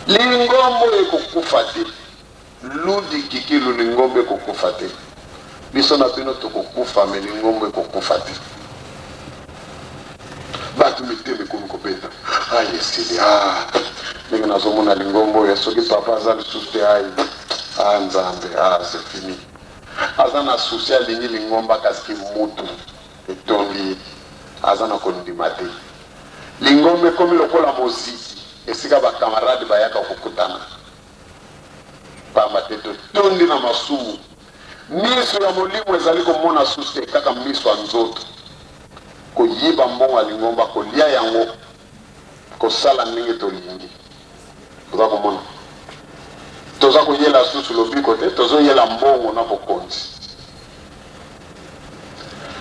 lingombo ekokufa te ludi kikilu lingombo ekokufa te biso na bino tokokufa me lingombo ekokufa te batu miteme komi kobeta ayesili ndenge nazomona lingombo oyo soki papa aza lisusu te nzambe c'est fini aza na susi alingi lingomba kasi mutu etondi aza na kondima te lingombo ekomi lokola moziki esika bakamarade bayaka kokutana pamba te totondi na masumu miso ya molimo ezali komona susi te kaka miso ya nzoto koyiba mbongo ya lingomba kolia yango kosala ndenge tolingi toza komona toza koyela susu lobiko te tozoyela mbongo na bokonzi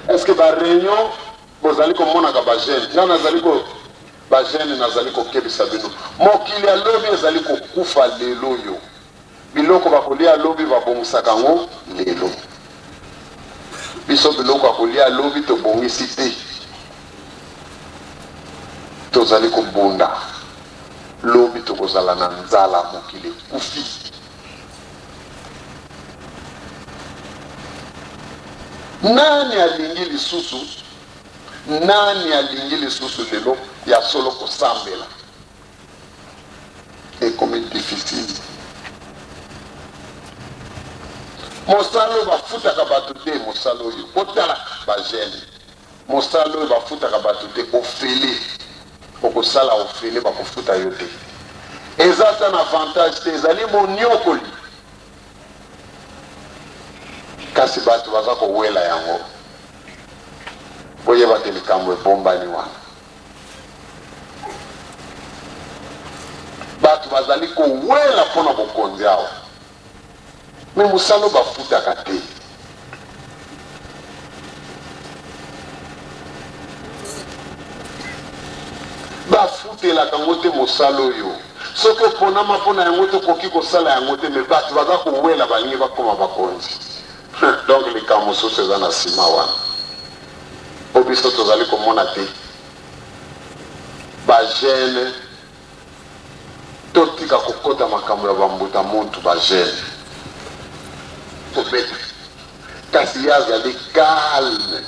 eske bareunion bozali komonaka bagene nga nazali bagene nazali kokebisa bino mokili alobi ezali kokufa lelo oyo biloko bakolia alobi babongisaka yango lelo biso biloko bakolia alobi tobongisi te tozali kobunda lobi tokozala na nzala mokili kufi nani alingi lisusu lelo ya solo kosambela ekomi difficile mosala oyo bafutaka bato te mosala oyo otala bagene mosala oyo bafutaka bato te ofele okosala ofele bakofuta yo te eza ta na avantage te ezali moniokoli kasi bato baza kowela yango boyeba te likambo ebombani wana bato bazali kowela mpona bokonzi awa me mosala oyo bafutaka te bafutelaka yango te mosala oyo soki oponama mpona yango te okoki kosala yango te me bato baza kowela balingi bakoma bakonzi donc likambo mosusu eza na nsima wana po biso tozali komona te bagene totika kokota makambo ya bambuta muntu bagene tobeta kasi ye azali calme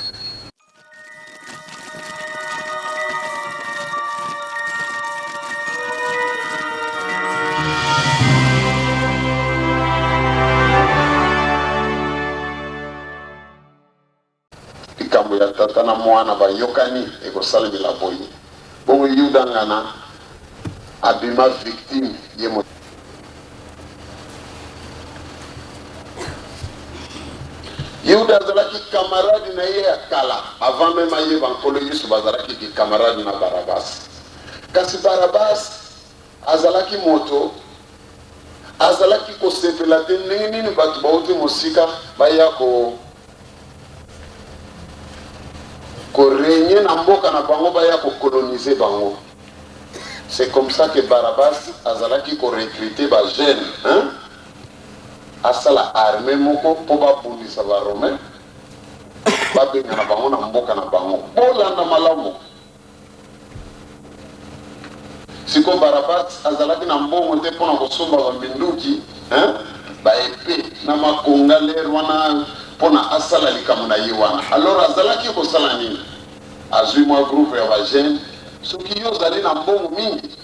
likambo ya tata na mwana bayokani ekosalemela boye bongo yuda ngana abima victime ye mo yuda azalaki camarade na ye ya kala avant même ayeba nkolo yesu bazalaki ki camarade na barabas kasi barabas azalaki moto azalaki kosepela te ndenge nini bato bauti mosika baya korenye na mboka na bango baya kokolonize bango. C'est comme ça que Barabas azalaki korecruter ba jeune asala armée moko po babundisa ba romain babenga na bango na mboka na bango bolanda malamu. Siko Barabas azalaki na mbongo te pona kosomba ba minduki ba épée na makonga lerwana pona asala likambo na ye wana. Alors azalaki kosala nini? Azwi mwa groupe ya ba jeune soki yo zali na mbongo mingi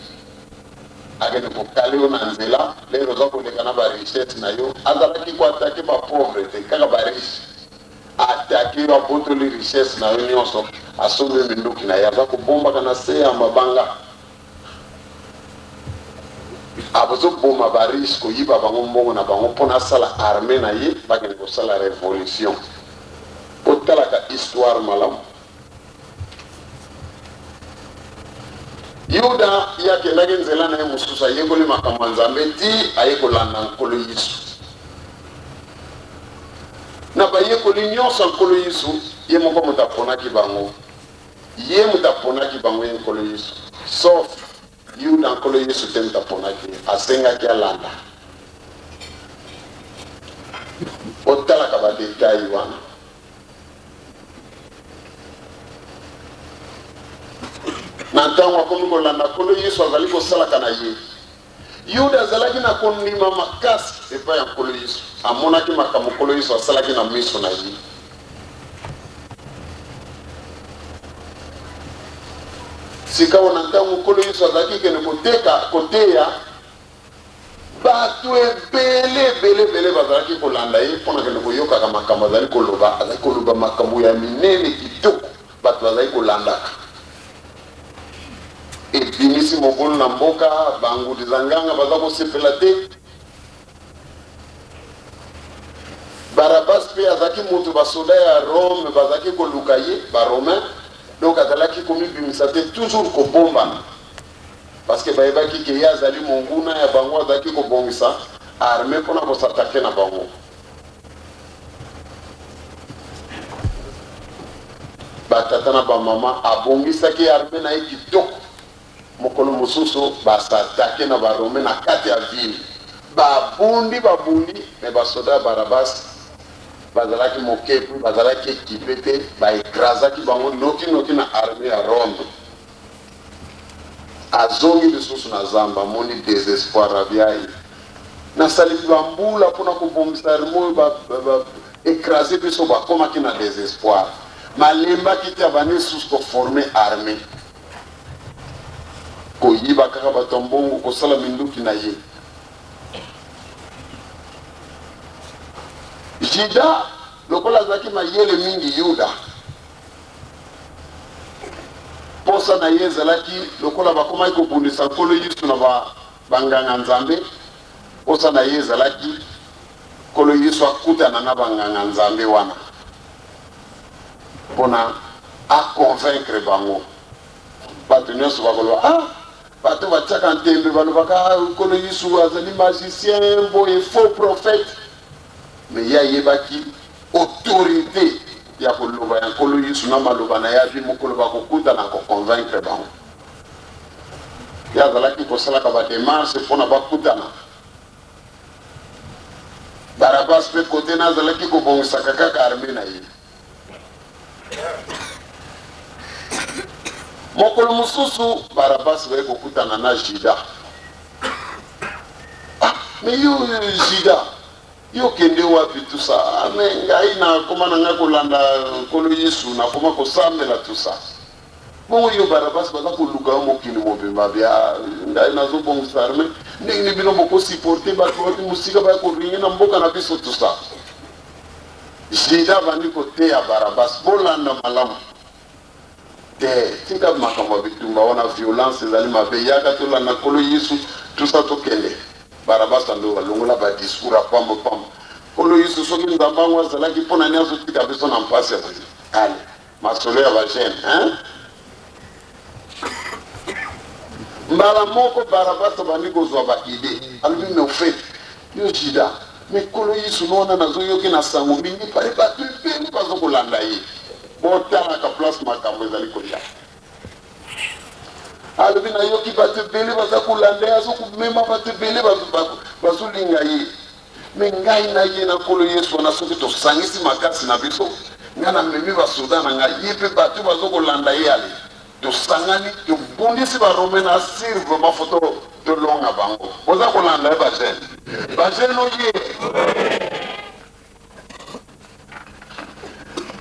akende kokale yo na nzela lero za koleka na ba richesse na yo azalaki koatake ba pauvreté kaka ba riche atake yo abotoli richesse na yo nyonso asombe minduki na ye aza kobombaka na se ya mabanga abozoboma ba riche koyiba bango mbongo na bango mpona asala armée na ye bakende kosala révolution otalaka histoire malamu. Yuda yakendaki nzela na ye mosusu ayekoli makambo ya Nzambe ti ayekolanda nkolo Yesu. Na bayekoli nyonso ya nkolo Yesu ye moko moto aponaki bango. Ye moto aponaki bango ye nkolo Yesu. Sauf Yuda nkolo Yesu te moto aponaki asengaki alanda. Otalaka badetail wana. Na ntango akomi kolanda nkolo Yesu azali kosalaka na ye Yuda azalaki na kondima makasi epai ya nkolo Yesu, amonaki makambo nkolo Yesu asalaki na miso na ye. Sikawa na ntango nkolo Yesu azalaki kende koteya bato ebele bazalaki kolanda ye mpona kende koyokaka makambo azali koloba makambo ya minene kitoko bato bazali kolandaka. Ebimisi mobulu na mboka, bangudi za nganga baza kosepela te. Barabas pe azalaki moto basoda ya Rome bazalaki koluka ye baromain, donc azalaki komibimisa te toujours kobombana parce que bayebaki ke ye azali monguna ya bango, azalaki kobongisa arme mpona kosatake na bango. Batata na bamama abongisaki arme na ye kitoko. Mokolo mosusu basatake na barome na kati ya ville, babundi me basoda Barabas bazalaki mokepi, bazalaki ekipe te, baekrazaki bango noki na arme ya Rome. Azongi lisusu na zamba, moni désespoir abiai nasali bambula mpona kobongisa arme ekrase biso bakomaki na désespoir, malembaki te abani lisusu koforme arme koyiba kaka bato mbongo kosala minduki na ye. Jida lokola azalaki mayele mingi Yuda, posa na ye ezalaki lokola bakomaki kobundisa nkolo Yesu na banganga nzambe, posa na ye ezalaki nkolo Yesu akutana na banganga nzambe wana mpona aconvaincre bango. Bato nyonso bakoloba bato batiaka ntembe balobaka nkolo Yesu azali magicien boye faux prophète, mais ye ayebaki autorité ya koloba ya nkolo Yesu na maloba na ye abi mokolo bakokutana koconvaincre bango. Ye azalaki kosalaka bademarshe mpona bakutana. Barabas mpe kote na azalaki kobongisaka kaka arme na ye. Mokolo mosusu Barabas baye kokutana na Jida. Mais yo Jida, yo kende wapi tout ça? Ngai na koma na nga kolanda nkolo Yesu na koma kosambela tout ça. Bongo yo Barabas baza koluka mokili mobimba bia ngai nazobongisa arme ndenge bino boko supporter bato bati musika baye koringa na mboka na biso tout ça. Jida bandi kote ya Barabas bolanda malamu. Tika makambo bitumba wana violence ezali mabe yaka tola na nkolo Yesu tout ça tokende. Barabas ando balongola ba discours apambo pambo. Nkolo Yesu soki nzambango azalaki mpona nini azotika biso na mpasi ya boye. Ale masolo ya bajene mbala moko Barabas abandi kozwa baide alobi me ofet yo Jida me nkolo Yesu nona nazoyoki na sango mingi pale bato ebele bazokolanda ye botalaka place makambo ezali kolia. Alobi na yoki bato ebele baza kolanda ye azokomema bato ebele bazolinga ye, me ngai na ye na nkolo Yesu wana soki tosangisi makasi na biso ngai na memi basoda na ngai ye mpe bato bazokolanda ye ale tosangani tobundisi barome na sire vraimen foto tolonga bango oza kolanda ye bajene oye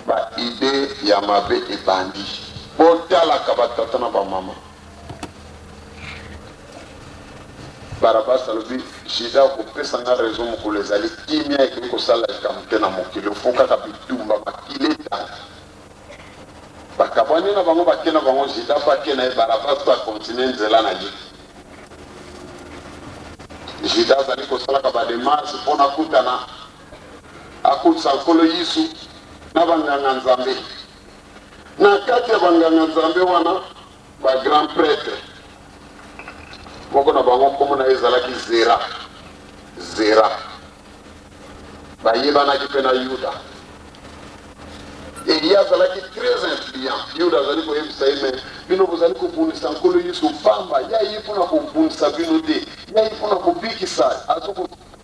ba ide ya mabe ebandi botalaka batata na bamama. Barabas alobi Jida kopesa nga raison mokolo ezali kimia ekili kosala likambo te na mokili ofo kaka bitumba bakileta bakabwani na bango bake na bango Jida bake na ye Barabas to akontinue nzela na ye. Jida azali kosalaka bademarshe mpona akutana akutisa nkolo Yesu na banganga nzambe. Na kati ya banganga nzambe wana ba grand prêtre moko na bango komo na ezalaki Zera bayebanaki mpe na Yuda. Ye azalaki très influent. Yuda azali koyebisa ye me bino bozali kobundisa nkolo Yesu pamba ya ye mpona kobundisa bino te, ya ye mpona kobikisa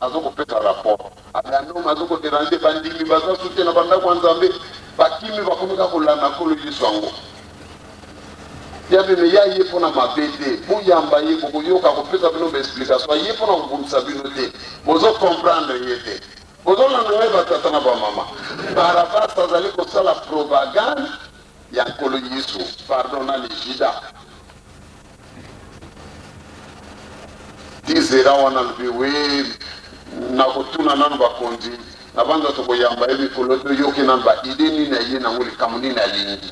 azokopesa rapport abanome azokoderange bandimi baza sute na bandako ya Nzambe bakimi bakomika kolanda nkolo Yesu yango. yabe me ya ye pona mabete buyamba ye boyoka kopesa bino ba explication ye pona kubumisa bino te bozo comprendre yete bozo na nwe batata na ba mama Barabas azali kosala propagande ya nkolo Yesu pardon na Jida dizera wana lubiwe na kotuna nanu bakonzi na banza tokoyamba ye mikolo toyoki nanu ba ide nini na ye nango likambo nini alingi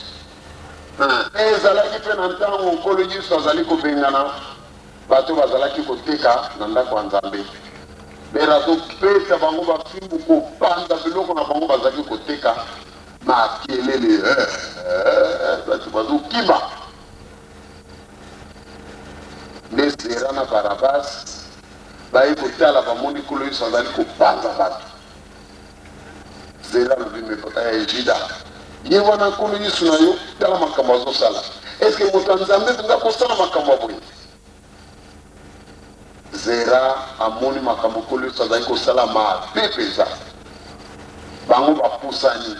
ezalaki mpe na ntango nkolo Yesu azali kobengana bato bazalaki koteka na ndako ya Nzambe bera topesa bango bafimbu kopanza biloko na bango bazalaki koteka makelele bato bazokima nde Zera na Barabas bayi kotala bamoni nkolo Yesu azali kopanza bato Zera lobi Jida ye wana nkolo Yesu na yo tala makambo azosala eske moto ya Nzambe mpenza kosala makambo aboye Zera amoni makambo nkolo Yesu azali kosala mabe mpenza bango bapusani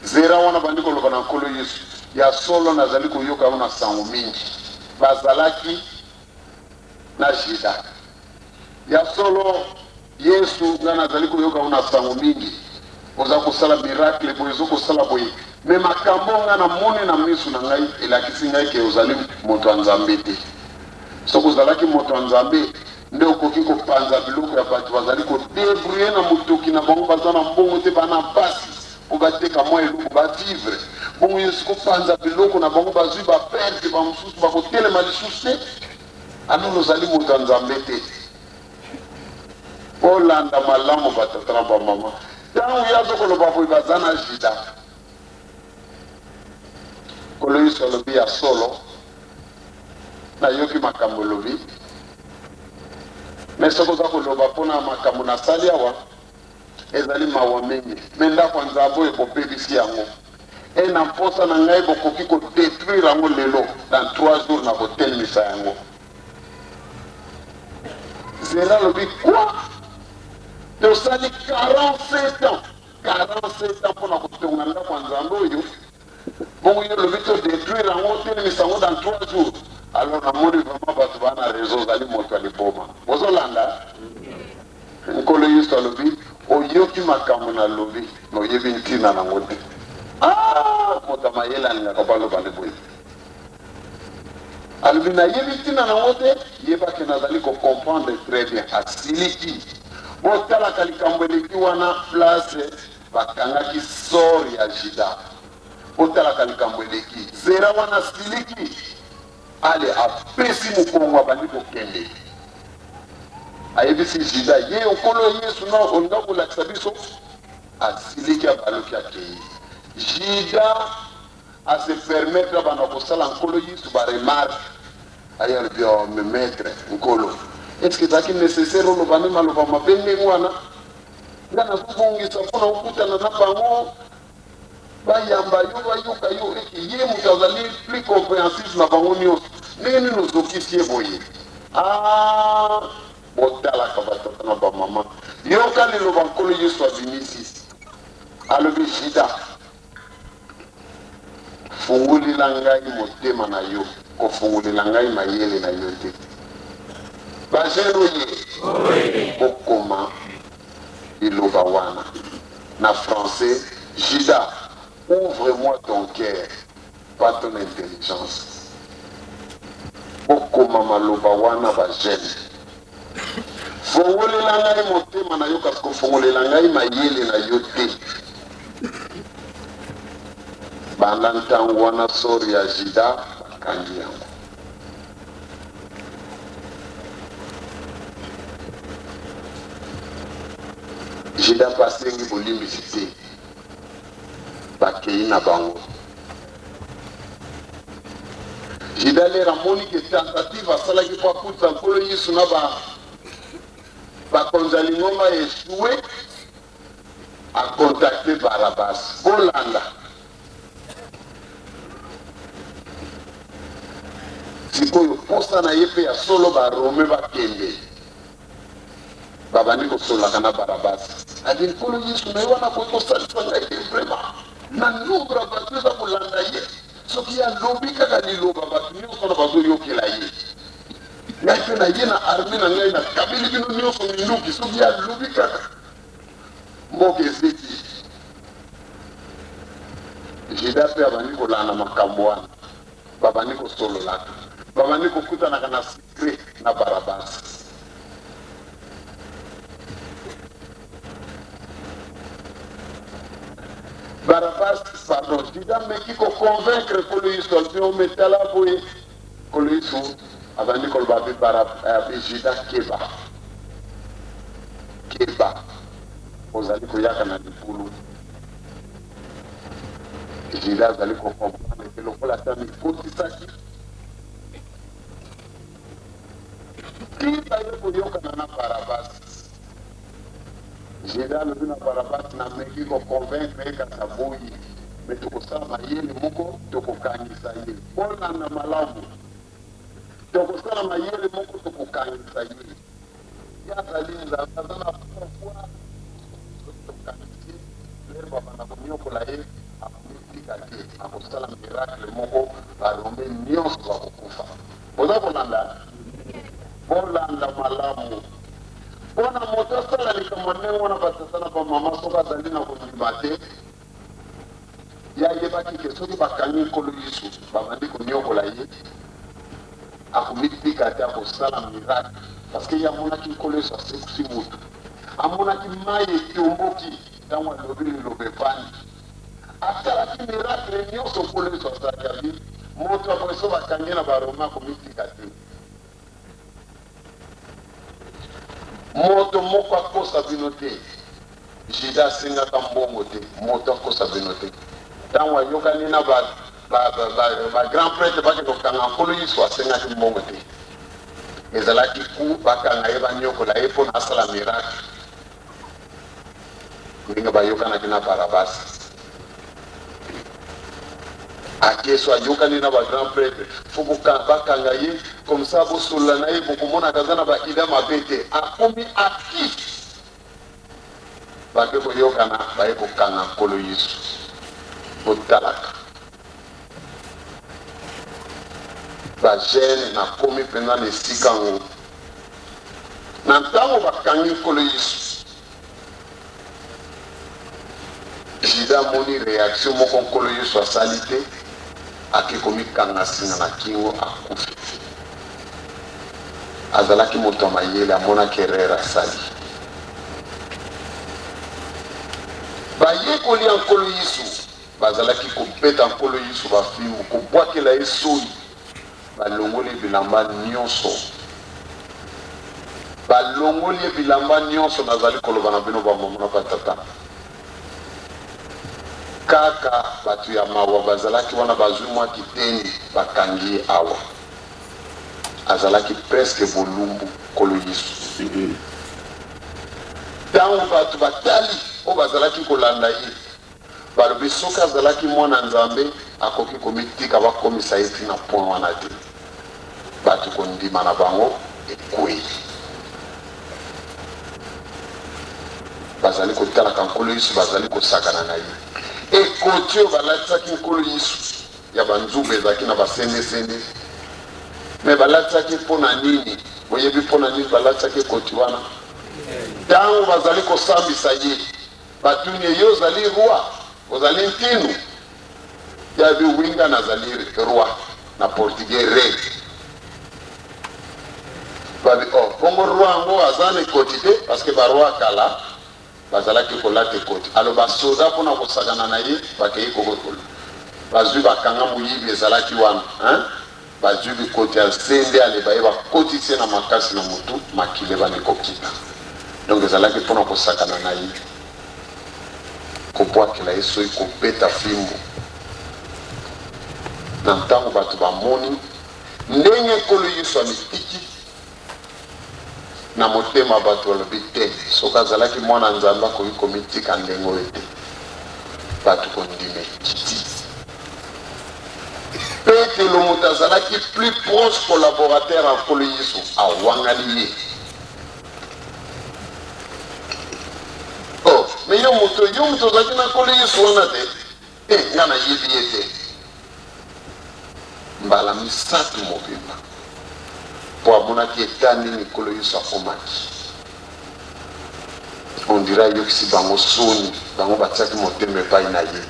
Zera wana bandi koloba na nkolo Yesu ya solo nazali koyoka yo na sango mingi bazalaki na Jida ya solo Yesu nga nazali koyoka yo na sango mingi oza kosala miracle boye ezo kosala boye me makambo nga na moni na misu na ngai elakisi ngai ke ozali moto ya Nzambe te soki ozalaki moto ya Nzambe nde okoki kopanza biloko ya bato bazali kodebrouye na motoki na bango baza na mbongo te bana mpasi po bateka mwa eloko bavivre bongo Yesu kopanza biloko na bango bazwi baperte bamosusu bakotelema lisusu te anono ozali moto ya Nzambe te olanda malamu batata na bamama ntango ye azokoloba boye baza na Jida nkolo Yesu alobi ya solo nayoki makambo elobi me soki oza koloba mpona makambo nasali awa ezali mawa mingi me ndako ya Nzambe oyo ekobebisi yango na mposa na ngai bokoki kodetruire yango lelo dans 3 jours na kotelemisa yango Zera alobi kwa tosali 47 ans mpona kotonga ndako ya Nzambe oyo bongo ye lobi todetruire yango telemisa yango dans 3 jours alors namoni vraiment bato bana réseau ozali moto ya liboma ozolanda nkolo Yesu alobi oyoki makambo nalobi na oyebi ntina nango te moto mayele alingaka baloba nde boye alobi nayebi ntina nango te yebaki nazali kocomprendre très bien asiliki botalaka likambo eleki wana place bakangaki sor ya Jida botalaka likambo eleki Zera wana siliki ale apesi mokongo abandi kokende ayebisi Jida ye okolo Yesu na olinga kolakisa biso asiliki abaloki akei Jida ase permettre bana kosala nkolo Yesu baremarque aye alobi me maître nkolo est-ce que ezalaki nécessaire oloba nde maloba mabe ndenge wana nga nazobongisa mpona okutana na bango bayamba yo bayoka yo eke ye moto azali plus compréhensif na bango nyonso ndenge nini ozokisi ye boye botalaka batata na bamama yoka liloba nkolo Yesu abimisi alobi Jida fungulila ngai motema na yo kofungulila ngai mayele na yo te bajero ye bokoma iloba wana na français Jida ouvre-moi ton cœur pas ton intelligence bokoma maloba wana bajene fongolela ngai motema na yo kasi kofongolela ngai mayele na yo te banda ntango wana sori ya Jida bakangi yango Jida pasengi bolimbisi te bakei na bango Jida lera moni ke tentative asalaki po akutisa nkolo Yesu na bakonzi alingoma esue akontakte Barabas bolanda sikoyo posa na ye mpe ya solo barome bakende babandi kosolaka na Barabas adi nkolo Yesu na ye wana koki kosalisa ngai te vraiment na nombre ya bato eza kolanda ye Ce qui a lobby kaka ni loba batu nyonso na bazo yokela ye. Ngai pe na ye na armée na ngai na kabili bino nyonso minuki ce qui a lobby kaka. Mboka ezeki. Jida pe abandi kolanda makambo wana. Babandi kosololaka. Babandi kokutanaka na secret na Barabas. Barabas, pardon, Jida me qui convaincre que lui soit bien mettre la bouée, que lui soit avant de colbaber Barabas, Jida Keba, Keba, aux alliés Koyaka na Dipulu. Jida allait comprendre que le pôle a terminé pour tout ça qui va y Koyoka na Barabas. Jida le bin Barabas na meki ko convaincre ka saboyi mais to kusama yeli muko to kukanyisa yeli bona na malamu to kusama yeli muko to kukanyisa yeli ya zalinza bazana kwa to kanisi le baba na kunyoko la yeli akumika ke akusala miracle muko barombe nyonso ba kukufa boza bolanda malamu bona moto sala ni kama nengo na batasana kwa mama soka dalina ko dibate ya yebaki ke soki bakangi kolo Yesu babandi ko nyoko la ye akumika te ko sala miracle parce que ya mona ki kolo Yesu asekusi mutu amona ki maye kiomboki tanwa lobili lobepani asala ki miracle nyonso kolo Yesu asakabi moto akoso bakangi na baroma kumika te moto moko akosa bino te Jida asengaka mbongo te moto akosa bino te ntango ayokani na grand prêtre bake kokanga nkolo Yesu asengaki mbongo te ezalaki ku bakanga ye banyokola ye mpo na asala miracle ndenge bayokanaki na Barabas akeso ayokani na grand prêtre fo bakanga ye comme ça bosolola na ye bokomona kaza na baida mabe te akomi actif bake koyokana baye kokanga nkolo Yesu botalaka bagene nakomi mpenza na esika ngo na ntango bakangi nkolo Yesu Jida moni réaction moko nkolo Yesu asali te akekomikanga singa na kingo akufi azalaki moto mayele amonaki erreur asali bayekoli ya nkolo Yesu bazalaki kobeta nkolo Yesu bafimbu kobwakela ye soi balongoli bilamba nyonso nazali koloba na bino bamama na batata kaka batu ya mawa bazalaki wana bazwi mwa kiteni bakangi awa azalaki presque bolumbu nkolo Yesu ntango batu batali o bazalaki kolanda ye balobi soki azalaki mwana nzambe akoki komitika bakomisa ye tina point wana te batu kondima na bango ekwei bazali kotalaka nkolo Yesu bazali kosakana na ye ekoti oyo balatisaki nkolo Yesu ya banzumba ezalaki na basende me balatisaki mpo na nini boyebi mpo na nini balatisaki ekoti wana ntango bazali kosambisa ye batuni ye ozali roi ozali ntinu yabi winga nazali roi na portugais re babi bongo roi yango aza na ekoti te parce que baroi kala bazalaki kolata ekoti alo basoda mpona kosakana na ye bakei kokokola bazwi bakanga moyibi ezalaki wana bazwi bikoti ya sende aleba ye bakotisi ye na makasi na motu makile bani kokita donc ezalaki mpona kosakana na ye kobwakela ye soi kobeta fimbu na ntango bato bamoni ndenge nkolo Yesu amitiki na motema bato balobi te soki azalaki mwana nzambe akoki komitika ndenge oyo te bato kondime kiti petelo moto azalaki plus proche collaborateur ya nkolo Yesu awangani ye me yo moto ozalaki na nkolo Yesu wana te nga nayebi ye te mbala misato mobimba po amonaki etani mikolo nyonso akomaki. On dirait yokisi bango soni bango batiaki motema epai na ye.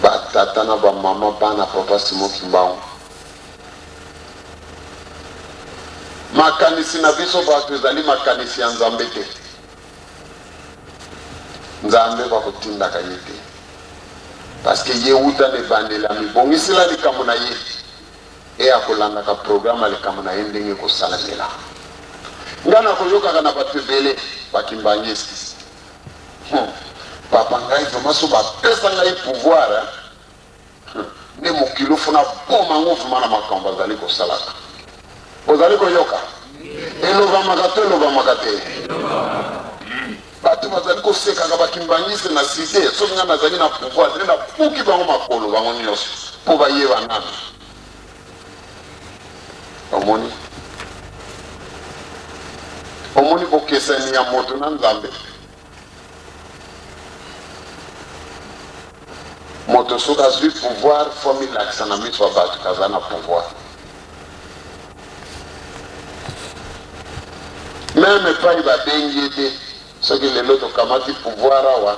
Batata na bamama bana papa Simon Kimbangu makanisi na biso bato ezali makanisi ya Nzambe te. Nzambe bakotindaka ye te parce que ye uta ne bandela mibongisela likambo na ye e akolandaka programme likambo na ye ndenge kosalamela. Nga nakoyokaka na bato ebele bakimbangisi papa ngai vraimen so bapesa ngai pouvoir nde mokili funa boma ngo vraimen na makambo azali kosalaka. Ozali koyoka elobamaka to elobamaka te. Bato bazali kosekaka bakimbangisi na site soki nga nazali na pouvoir nde napuki bango makolo bango nyonso mpo bayeba nani. Omoni bokesani ya moto na Nzambe. Moto soki azwi pouvoir fo milakisa na miso ya bato kaza na pouvoir. Meme epai babengi ye te soki lelo tokamati pouvoir awa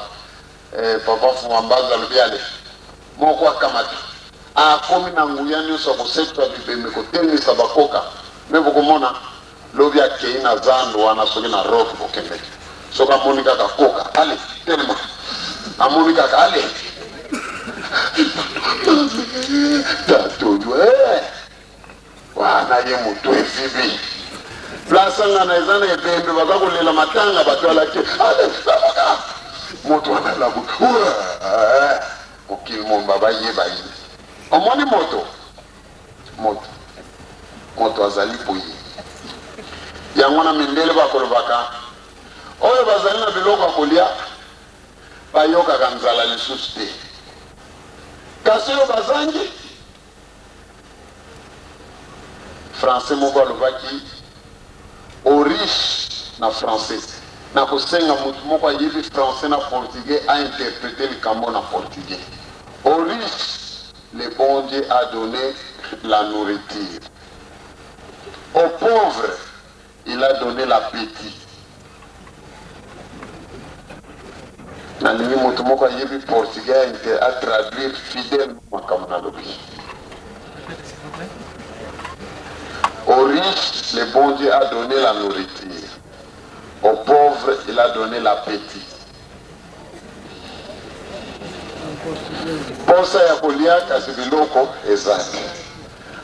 papa Fumambanza alobi ale moko akamati akomi na nguya nyonso akosekwa bibembe kotelisa bakoka me bokomona lobi akei na zando wana soki na rock bokendeki soki amoni kaka koka ale telema amoni kaka ale tatojo wana ye moto efibi plasanga na ezana ebembe baza kolela matanga bato alaki ale saboka moto wana labu mokili momba bayeba ye. Omoni moto azali boye yango na mindele bakolobaka oyo bazali na biloko ya kolia bayokaka nzala lisusu te kasi oyo bazangi français moko alobaki au riche na français na kosenga mutu moko ayebi français na portugais a interprété likambo na portugais. Au riche le bon Dieu a donné la nourriture, aux pauvres il a donné l'appétit. Nalingi mutu moko ayebi portugais a traduire fidèlement makambo na lobi. Aux riches, le bon Dieu a donné la nourriture. Aux pauvres, il a donné l'appétit. Posa ya kolia kasi biloko ezali.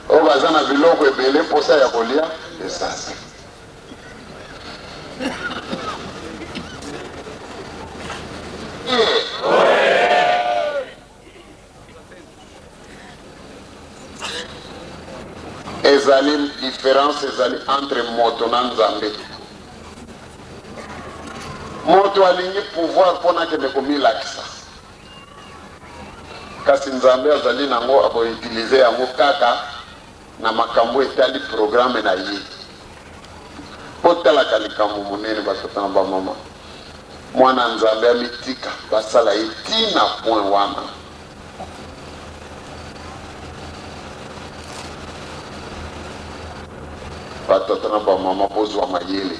O bazana biloko ebele posa ya kolia ezali. Ezali différence ezali entre moto na Nzambe. Moto alingi pouvoir pona kende komilakisa. Kasi Nzambe azali nango akoutilize yango kaka na makambo etali programme na ye. Potalaka likambo monene batata na bamama. Mwana Nzambe amitika basala etina point wana. Batata na bamama bozwa mayele.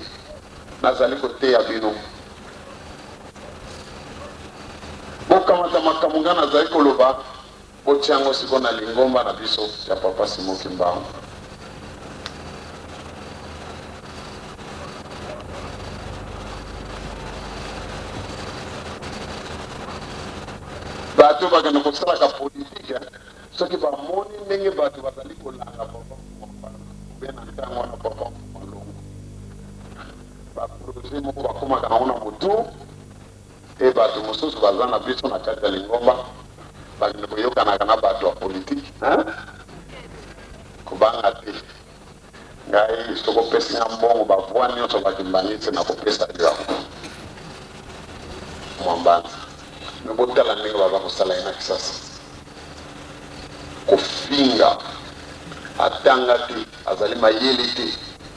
Nazali koteya bino. Bokamata makambo nga nazali koloba botiango siko na lingomba na biso ya papa Simon Kimbangu. Bato bakana kosalaka politike soki bamoni ndenge bato bazali kolanga papa bena ntango na papa malongo baproje moko bakomaka nango na motu e bato mosusu baza na biso na kati ya lingomba bakende koyokanaka na bato ya politike kobanga te ngai sokopesi nga mbongo bavwa nyonso bakimbangisi na kopesa yo yango mwambanza me botala ndenge baza kosala ye na kisasa kofinga atanga te azali mayele te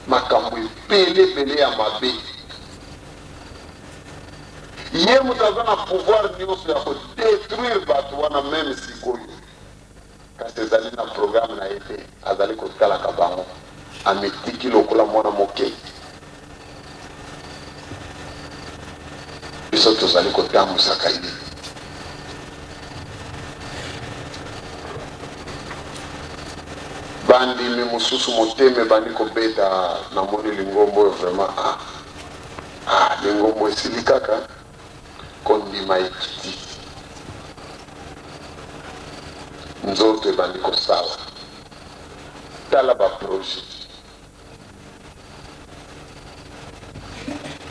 makambo ebelebele ya mabe ye mutazana pouvoir nyonso ya kodétruire bato wana meme sikoyo kasi ezali na programme na ye te azali kotalaka bango ametiki lokola mwana moke biso tozali kotamwisaka ye bandimi mosusu moteme bandi kobeta namoni lingombo oyo vraiment lingombo esili kaka kondima ekiti nzoto ebandi kosala tala baprojet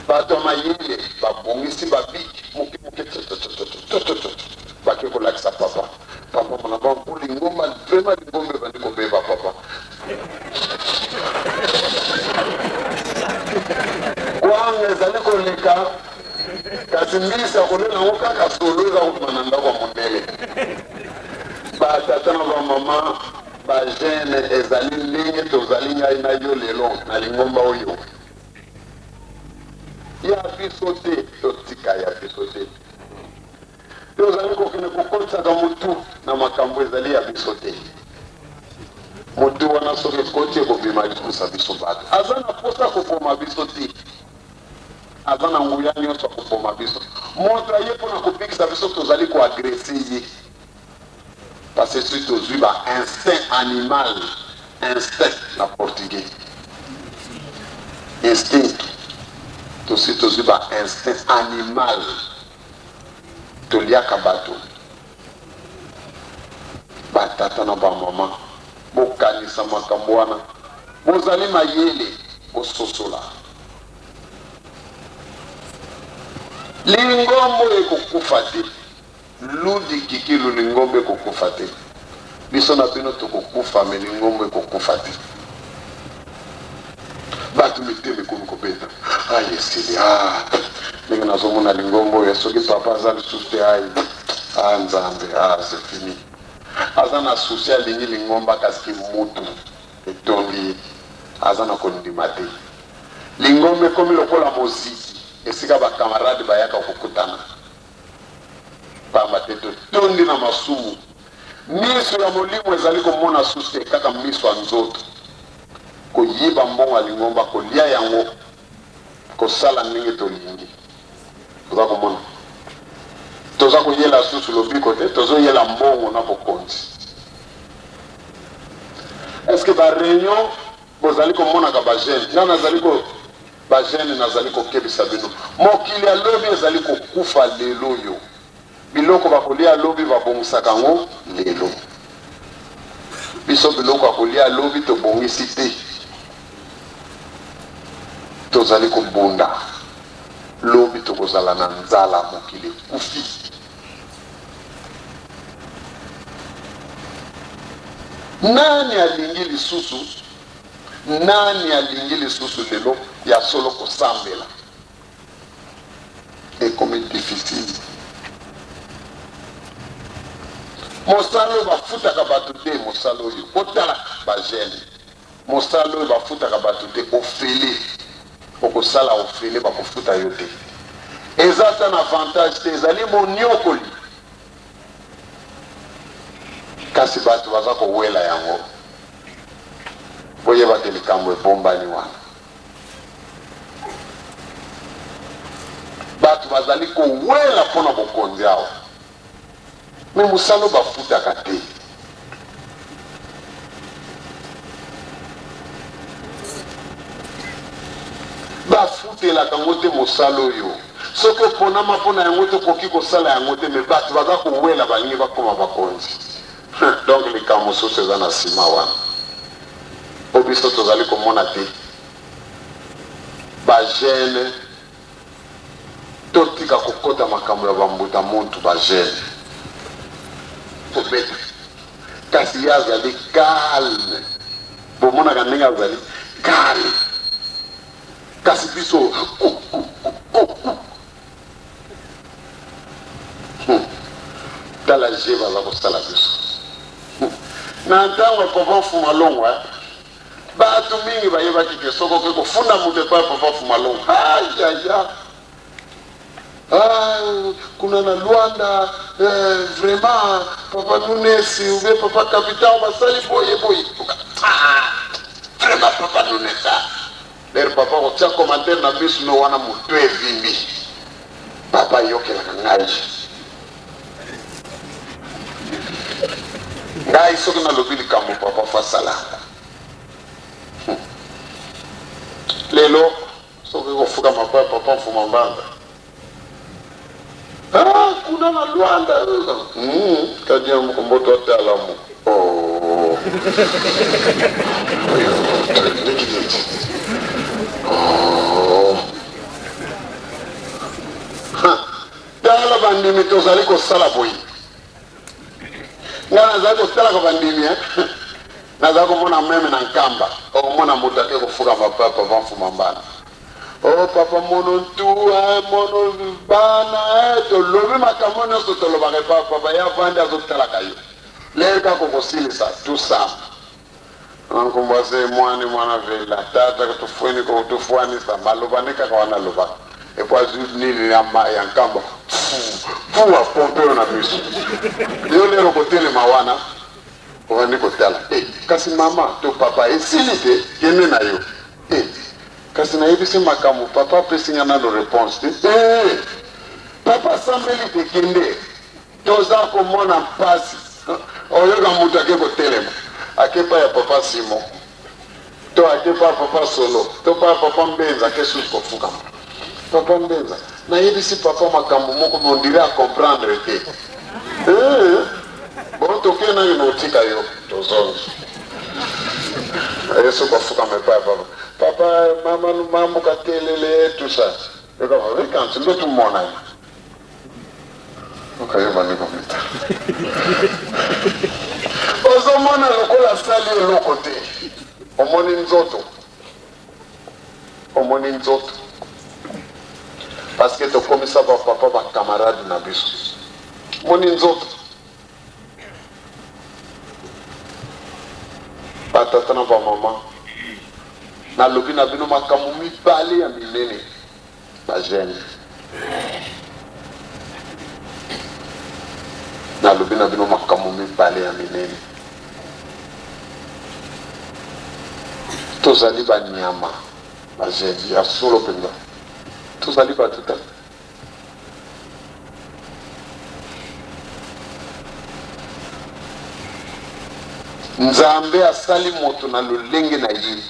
bato mayele babongisi babiki moke bake kolakisa papa mona bampo lingomba vraiment lingomba ebandi kobeba papa kwanga ezali koleka kasi mbisi akolela yango kaka solo eza kokuma na ndako ya mondele batata na bamama bagene ezali ndenge tozali ngai na yo lelo na lingomba oyo ya biso te totika ya biso te tozali kokende kokotisaka motu na makambo ezali ya biso te motu wana soki ekoti ekobima likusa biso bato aza na posa kopoma biso te aza na nguya nyonso akopoma biso moto aye mpona kobikisa biso tozali koagrese ye parce que soki tozwi ba instinct animal instinct na portugais instinct tosi tozwi ba instinct animal toliaka bato batata na bamama bokanisa makambo wana bozali mayele bososola lingombo ekokufa te ludi kikilu lingombo ekokufa te biso na bino tokokufa me lingombo ekokufa te bato mitema ekomi kobeta esili ndenge nazomona lingombo oyo soki papa aza lisusu te nzambe c'est fini aza na susi alingi lingomba kasi mutu etondi aza na kondima te lingomba ekomi lokola moziki esika bakamarade bayaka kokutana pamba te totondi na masumu miso ya molimo ezali komona susi te kaka miso ya nzoto koyiba mbongo ya lingomba kolia yango kosala ndenge tolingi toza komona toza koyela susu lobiko te tozoyela mbongo na bokonzi eske bareunion bozali komonaka bagene nga nazali bagene nazali kokebisa bino mokili alobi ezali kokufa lelo oyo biloko bakolia alobi babongisaka yango lelo biso biloko bakolia alobi tobongisi te tozali kobunda lobi tokozala na nzala mokili kufi nani alingi lisusu lelo ya solo kosambela ekomi difficile mosala oyo bafutaka bato te mosala oyo botala bagene mosala oyo bafutaka bato te ofele okosala ofele bakofuta yo te eza ta na avantage te ezali moniokoli kasi bato baza kowela yango boyeba te likambo ebombani wana bato bazali kowela mpona bokonzi awa me mosala bafutaka te bafutelaka yango te mosala oyo soki oponama mpona yango te okoki kosala yango te me bato baza kowela balingi bakoma bakonzi donc likambo mosusu eza na nsima wana po biso tozali komona te bagene totika kokota makambo ya bambuta muntu bagene kobeta kasi ye azali calme bomonaka ndenge azali calme kasi biso tala je baza kosala biso na ntango ya papa fuma longwa bato mingi bayebaki ke soko okoki kofunda moto epai ya papa fuma longwa ayaya kuna na Luanda vraiment papa Nunesi ou bien papa Capital basali boye vraiment papa Nunesa der papa ko tia commentaire na biso no wana mutu evimbi papa yokela ngai ngai soki na lobili kambo papa fasala lelo soki ko fuka papa fuma mbanga kuna na Luanda kadia mkomboto atalamu dala bandimi tozali kosala boyi nga nazali kotalaka bandimi nazali komona meme na nkamba okomona moto ake kofuka mapapa vanfuma mbana papa mono ntua mono bana tolobi makambo nyonso tolobaka papa ya vandi azotalaka yo lerka kokosilisa tusama ankomba se mwana vela tata tufuanisa maloba ne kaka wana lobaka epo azwi nini ya nkamba puwa pompeo na biso yo lero kotelema wana ovandi kotala kasi mama to papa esili te kende na yo kasi nayebisi makambo papa apesinga nano réponse te papa sambeli te kende toza komona mpasi oyoka moto ake kotelema akepa ya papa Simon to akepa papa Solo to pa papa Mbenza ake susu kofukama papa Mbenza nayebisi papa makambo moko mondire a comprendre te bon toke na yo notika yo tozongi yesu kofukama epa ya papa papa mama mamu katelele tout ça et quand tu me tout mon âme ok je vais comme ça ozomona lokola sali lokote omoni nzoto parce que to komisa ba papa ba camarade na biso moni nzoto patata na ba mama na lobi na bino makambo mibale ya minene bajene na lobi na bino makambo mibale ya minene tozali banyama bajene ya solo mpenza tozali batuta nzambe asali moto na lolenge na ye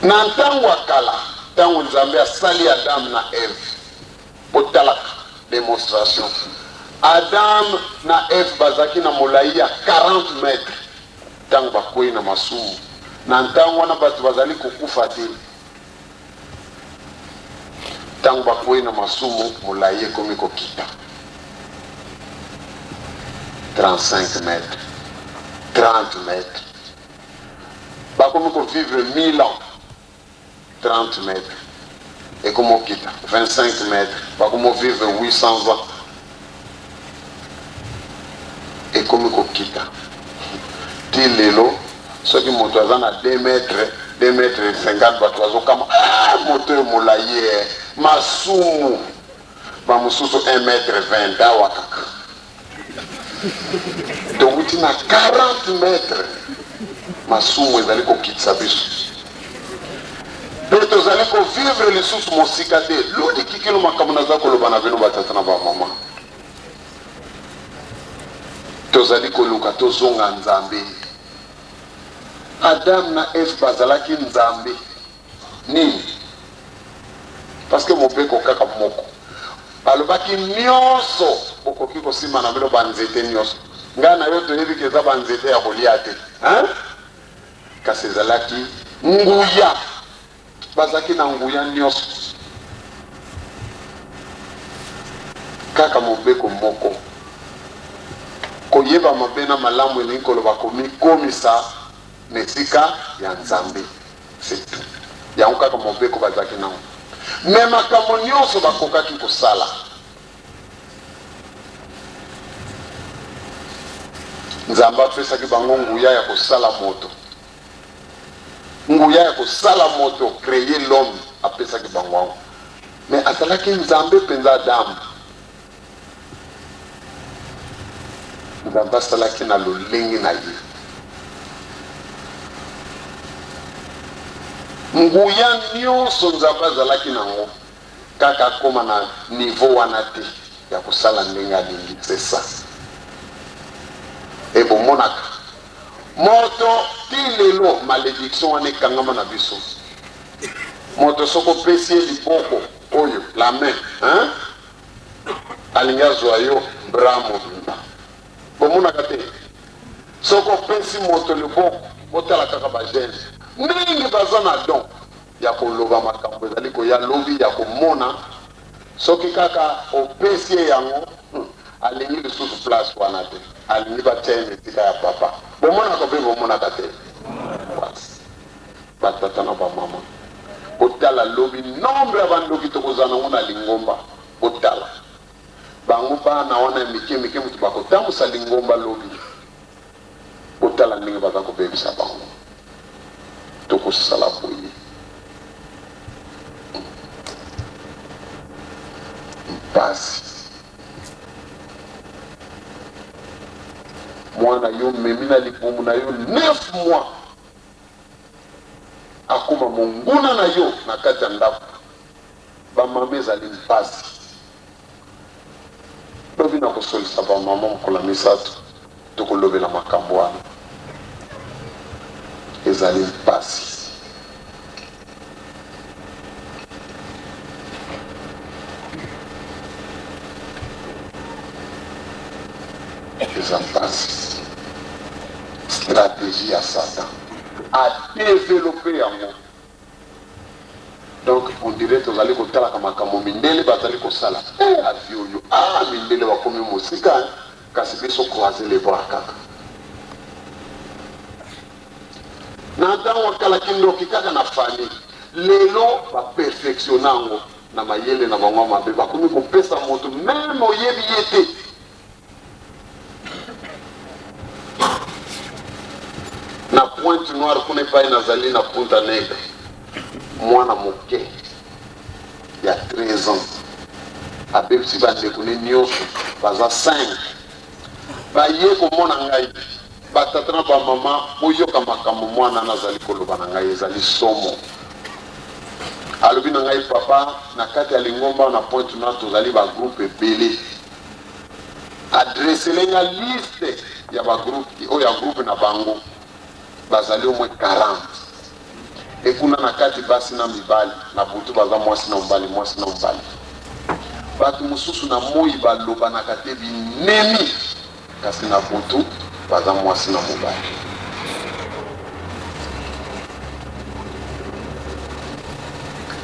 na ntango ya kala ntango nzambe asali Adam na Eve botalaka démonstration Adam na Eve bazaki na molai ya 40 mètres ntango bakwei na masumu na ntango wana bato bazali kokufa te ntango bakwei na masumu molai ekomi kokita 35 mètres 30 mètres bakomi kovivre 1000 ans 30 mètres et comme on quitte 25 mètres bah comme on vivre 800 ans et comme on quitte tilelo ceux qui montent à 2 mètres 50 bateaux comme moteur moulaye masumu ba mususu 1 mètre 20 dawakaka donc tu n'as 40 mètres masumu ezali ko kitsa biso donc tozali kovivre lisusu mosika te lodi kikilo makambo naza koloba na bino batata na bamama tozali koluka tozonga nzambe Adam na Eve bazalaki nzambe nini parce que mopeko kaka moko balobaki nyonso okoki kosima na bino banzete nyonso ngai na yo toyebi ke eza banzete ya kolia te kasi ezalaki nguya bazaki na nguya nyonso kaka mobeko moko koyeba mabe na malamu elingi koloba komikomisa na esika ya nzambe c'est tout yango kaka mobeko bazaki nango me makambo nyonso bakokaki kosala nzambe apesaki bango nguya ya kosala moto nguya ya kosala moto créer l'homme apesaki bango wango mais azalaki nzambe mpenza adamu nzambe asalaki na lolenge na ye nguya nyonso nzambe azalaki nango kaka akoma na niveau wana te ya kosala ndenge alingi c'est ça e bomonaka moto ti lelo malédiction wana ekangama na biso moto soko opesi ye liboko oyo la main hein? Alingi azwa yo bras mobimba bomonaka te soko opesi moto liboko otala kaka bagene mingi baza na don ya koloba makambo ezali koya lobi ya komona soki kaka opesi ye yango alingi lisusu place wana te alingi batia ye esika ya papa bomonaka mpe bomonaka te batata na bamama otala lobi nombre ya bandoki tokozala nango na lingomba otala bango bana wana mike mike mutu bakotambusa lingomba lobi otala ndenge baza kobebisa bango tokosala boye mpasi mwana yo memi na libumu na yo 9 mois akoma monguna na yo na kati ya ndako bamama ezali mpasi lobi na kosolisa bamama mokolo misato tokolobela makambo wana ezali mpasi eza mpasi stratégie ya Satan a développé yango donc on dirait tozali kotalaka makambo mindele bazali kosala avi oyo mindele bakomi mosika kasi biso croiser les bras kaka na ntango akalaki ndoki kaka na fami lelo baperfectiona yango na mayele na bango mabe bakomi kopesa moto meme oyebi ye te na pointe noire kuna epai nazali na punta negre mwana moke ya 13 ans abebisi bandeko ne nyonso baza 5 baye komona ngai batata na bamama boyoka makambo mwana nazali koloba na ngai ezali somo alobi na ngai papa na kati ya lingomba na pointe noire tozali bagroupe ebele adresele nga liste ya bagroupe oyo ya groupe na bango bazali au moins 40 ekuna na kati basi na mibali na butu baza mwasi na mobali bato mosusu na moi baloba na kate binemi kasi na butu baza mwasi na mobali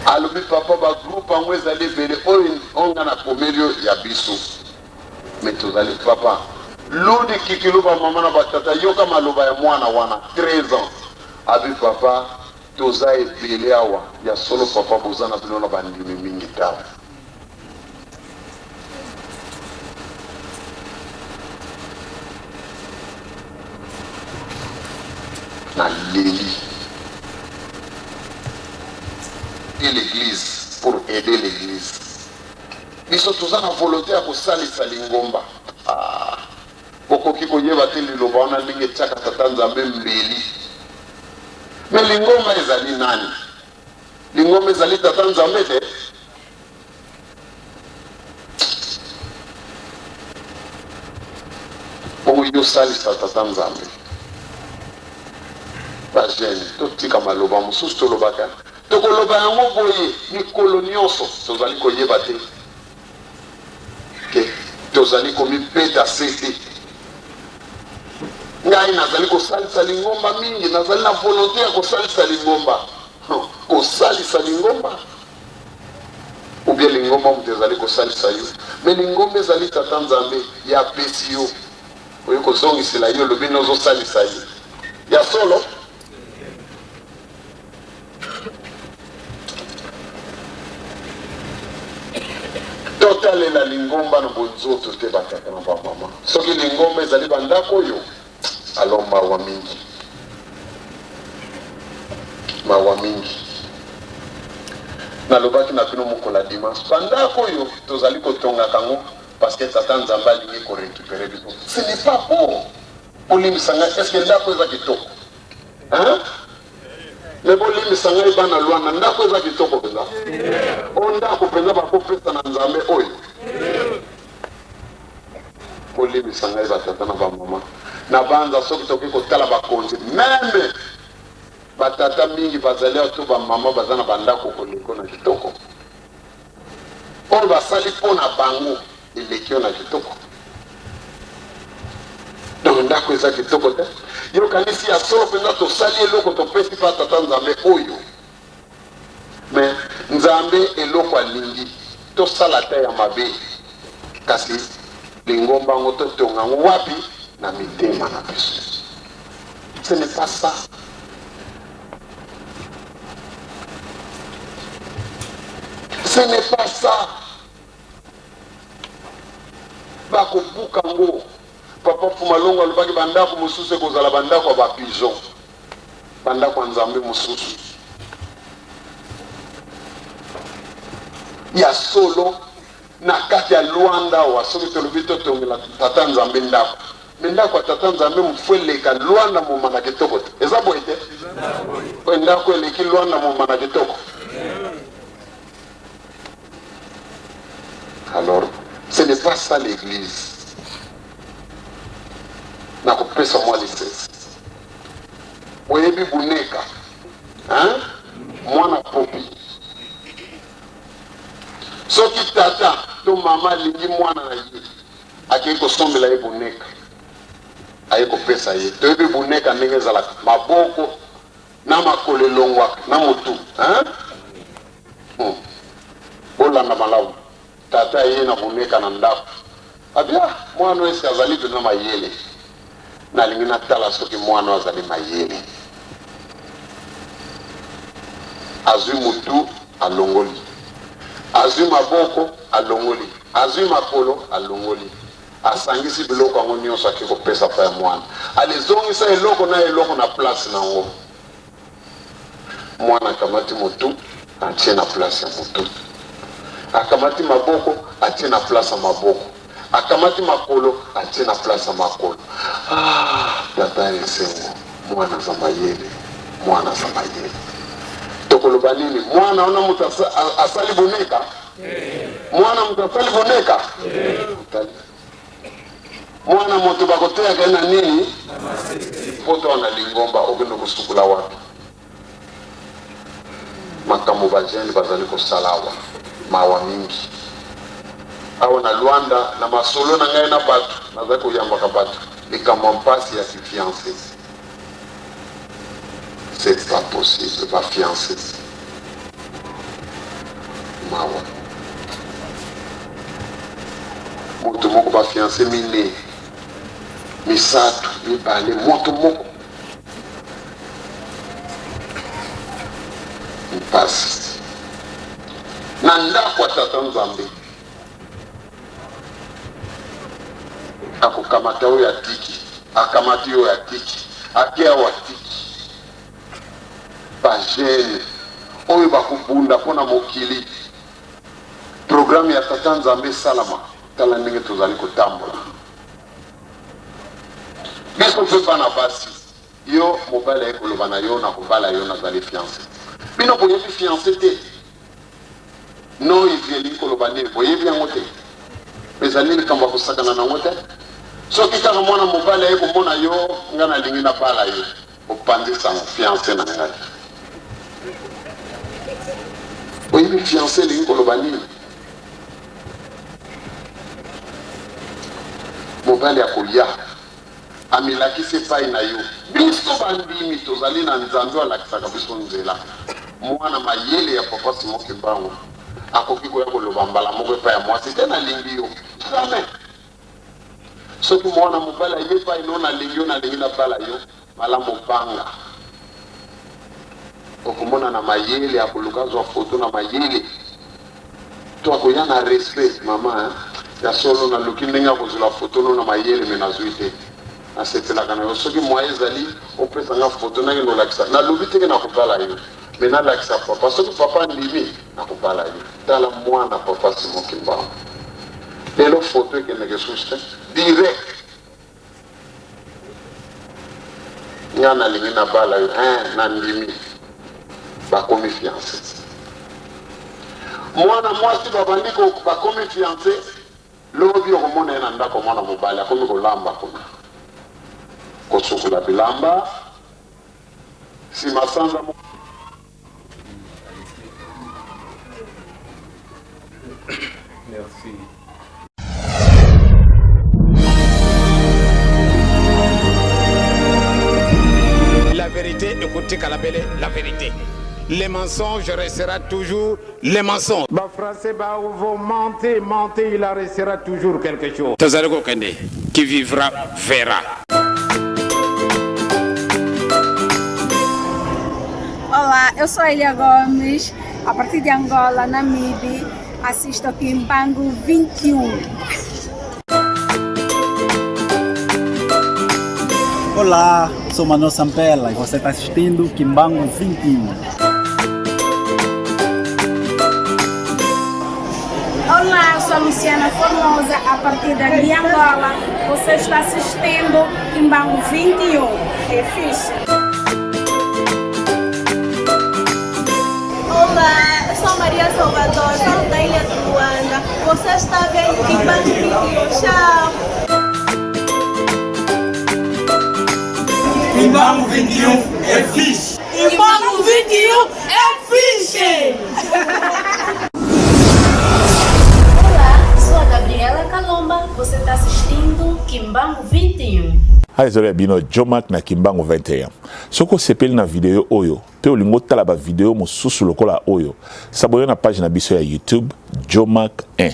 alobi papa bagroupe yango ezali ebele oyo onga na komelio ya biso me tozali papa ludi kikiluba mama na batata yoka maloba ya mwana wana 13 ans abi papa toza ebele awa ya solo papa boza na bino na bandimi mingi tawa na leli et l'église pour aider l'église biso toza na volonté ya kosalisa lingomba okoki koyeba te liloba wana ndenge etiaka tata nzambe mbeli me lingomba ezali nani lingomba ezali tata nzambe te bongo yosalisa tata nzambe bagene totika maloba mosusu tolobaka tokoloba yango boye mikolo nyonso tozali koyeba te ke tozali komibeta se te ngai nazali kosalisa lingomba mingi nazali na volonté ya kosalisa lingomba kosalisa lingomba ou bien lingomba moto ezali kosalisa yo me lingomba ezali tata nzambe ya pesi yo oyo kozongisela yo lobi nozosalisa ye ya solo totalela lingomba na bonzoto te batata na bamama soki lingomba ezali bandako oyo alomba wa mingi mawa mingi nalobaki na bino mokola dimanche bandako oyo tozali kotonga kango parce que tata nzambe alingi korécupere biso ce n'est pas bon olimbisa ngai est ce que ndako eza kitoko me bolimbisa ngai bana lwana ndako eza kitoko mpenza o ndako mpenza bakopesa na nzambe oyo bolimbisa ngai batata na bamama na banza soki tokoki kotala bakonzi meme batata mingi bazali ato bamama baza na bandako koleko na kitoko oyo basali mpo na bango eleki yo na kitoko donc ndako eza kitoko te yokanisi ya solo mpenza tosali eloko topesi mpa tata nzambe oyo me nzambe eloko alingi tosala te ya mabe kasi lingomba yango totonga yango wapi na mitema na biso ce n'est pas ça. Ce n'est pas ça. Bako bukango. Papa Fumalongo alobaki bandako mosusu ekozala bandako ya bapigeon. Bandako ya nzambe mosusu. Ya solo na kati ya Luanda wa soki tolobi totongela tata nzambe ndako. Me ndako ya tata nzambe mfueleka Luanda momana kitoko te. Eza boye te? Ndako eleki Luanda momana kitoko. Alors, ce n'est pas ça l'église. Na kopesa mwa lisese. Oyebi buneka. Hein? Mwana popi. Soki tata to mama lingi mwana na ye. Akei kosombela ye buneka. Aye kopesa ye. Toyebi buneka ndenge ezalaka maboko na makolo elongwaka na motu. Hein? Bolanda malamu. Tata ye na buneka na ndako abia mwana esi azali pena mayele nalingi natala soki mwana azali mayele azwi mutu alongoli azwi maboko alongoli azwi makolo alongoli asangisi biloko yango nyonso ake kopesa pa ya mwana alizongisa eloko na place nango mwana akamati mutu atie na place ya mutu akamati maboko atie na place ya maboko akamati makolo atie na place ya makolo tata esengo mwana za mayele mwana za mayele tokoloba nini mwana ona mutu asali boneka mwana mutu asali boneka mwana mutu bakoteyaka na nini poto wana lingomba okende kosukula wapi makambo bajeni bazali kosala awa mawa mingi awa na Luanda na masolo na ngai na bato nazali koyambaka bato likambo mpasi ya fiancé c'est pas possible ba fiancé mawa moto moko ba fiancé mine misatu mibale moto moko mpasi na ndako ya tata nzambe akokamata oyo atiki akamati oyo atiki akia oyo atiki bajene oyo bakobunda mpona mokili programme ya tata nzambe esalama tala ndenge tozali kotambola biso mpe bana basi yo mobali ekoloba na yo na kobala yo nazali fiancé bino boyebi fiancé te no ivieli koloba nini boyebi yango te ezali likambo ya kosakana nango te soki kaka mwana mobali aye komona yo nga nalingi nabala yo opandisa fiancé na ngai oyebi fiancé elingi koloba nini mobali akolia amilakisi epai na yo biso bandimi tozali na nzambe alakisaka biso nzela mwana mayele ya papa Simon Kimbangu akoki koya koloba mbala moko epai ya mwasi te nalingi yo jamais soki mwana mobali aye epai no nalingi yo nalingi nabala yo malamu banga okomona na mayele akoluka zwa foto na mayele to akoya na respect mama ya solo naluki ndenge akozwela foto no na mayele me nazwi te asetelaka na yo soki moyen ezali opesanga foto nange nolakisa nalobi teke nakobala yo me nalakisa papa soki papa ndimi nakobala yo tala mwana papa Simon Kimbangu lelo foto ekendeke susu te direct nga nalingi nabala yo na ndimi bakomi fiancé mwana mwasi babandi bakomi fiancé lobi okomona ye na ndako mwana mobali akomi kolamba kuna kosukula bilamba nsima sanza Merci. La vérité, écoutez Kalabele, la vérité. Les mensonges restera toujours les mensonges. Bah français, bah vous mentez, il en restera toujours quelque chose. Tazareko Kende, qui vivra, verra. Olá, eu sou Elia Gomes, a partir de Angola, Namíbia, assisto aqui em Kimbangu 21. Olá, sou Manuel Sampella e você está assistindo Kimbangu 21. Olá, eu sou a Luciana Formosa, a partir de Angola. Você está assistindo Kimbangu 21. É fixe. Olá, eu sou a Maria Salvador, falo da Ilha de Luanda. Você está vendo Kimbangu 21. Tchau! Kimbangu 21 é fixe! Kimbangu 21 é fixe! Olá, sou a Gabriela Kalomba, você está assistindo Kimbangu 21. Aizole bino Jomak na Kimbangu 21. Soko sepeli na video oyo, pe olingo tala ba video mosusu lokola oyo. Saboyo na page na biso ya YouTube Jomak 1.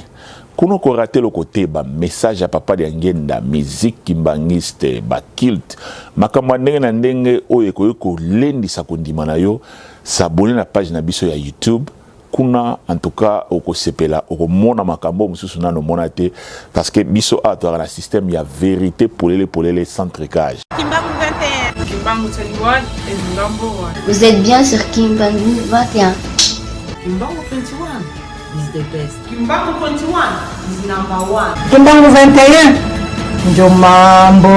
Kuno ko raté le côté ba message à papa de ngenda musique kimbangiste ba kilt makambo ndenge na ndenge oyo ko lendisa kondima na yo sabone na page na biso ya YouTube kuna en tout cas oko sepela oko mona makambo mususu nano monate parce que biso a to na système ya vérité polele sans tricage. Kimbangu 21. Kimbangu 21 is number one. Vous êtes bien sur Kimbangu 21. Kimbangu 21 is the best. Kimbangu 21 is number one. Kimbangu 21 ndio mambo.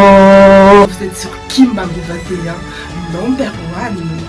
Vous êtes sur Kimbangu 21, number one.